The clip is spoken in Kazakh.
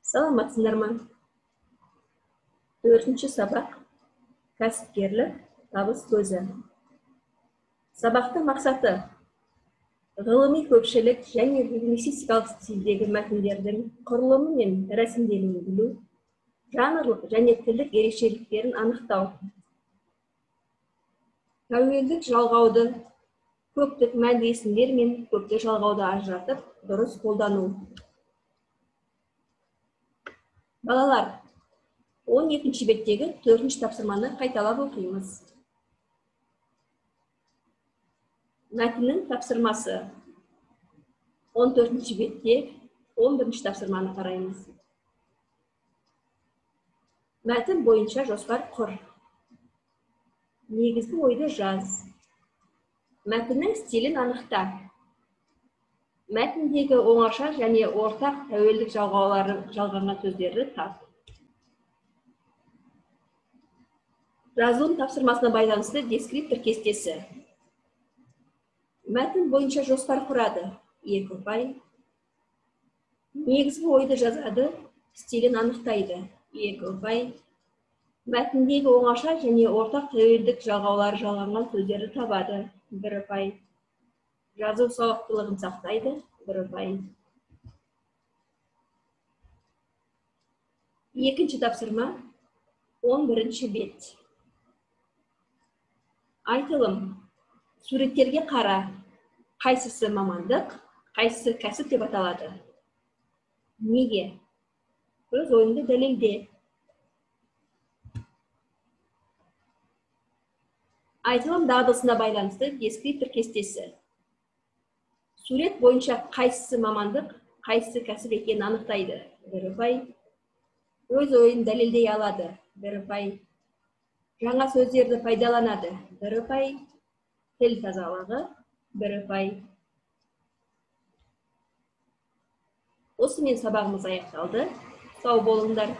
Саламатсыздар ма? 4-ші сабақ кәсіпкерлік табыс көзі. Сабақтың мақсаты ғылыми көпшілік және публицистикалық стильдегі мәтіндердің құрылымы мен рәсімделуін білу, жанрлық және тілдік ерекшеліктерін анықтау. Тәуелдік жалғауды көптік мәнді есімдер мен көптік жалғауды ажыратып, дұрыс қолдану. Балалар, 12-ші беттегі 4-ші тапсырманы қайталап оқимыз. Мәтіннің тапсырмасы. 14-ші бетте 11-ші тапсырманы қараймыз. Мәтін бойынша жоспар құр. Негізгі ойды жаз. Мәтіннің стилін анықта. Мәтіндегі оңаша және ортақ тәуелдік жалғаулары жалғанған сөздерді тап. Жазылым тапсырмасына байланысты дескриптор кестесі. Мәтін бойынша жоспар құрады. 2 ұпай. Негізгі ойды жазады, стилін анықтайды. 2 ұпай. Мәтіндегі оңаша және ортақ тәуелдік жалғаулары жалғанған сөздерді табады. 1 ұпай. Жазу сауаттылығын сақтайды. 1 ұпай. Екінші тапсырма. 11-ші бет. Айтылым. Суреттерге қара. Қайсысы мамандық, қайсысы кәсіп деп аталады? Неге? Өз ойыңды дәлелде. Айтылым дағдысына байланысты дескриптор кестесі. Сурет бойынша қайсысы мамандық, қайсысы кәсіп екенін анықтайды. 1 ұпай. Өз ойын дәлелдей алады. 1 ұпай. Жаңа сөздерді пайдаланады. 1 ұпай. Тіл тазалығы. 1 ұпай. Осымен сабағымыз аяқталды. Сау болыңдар.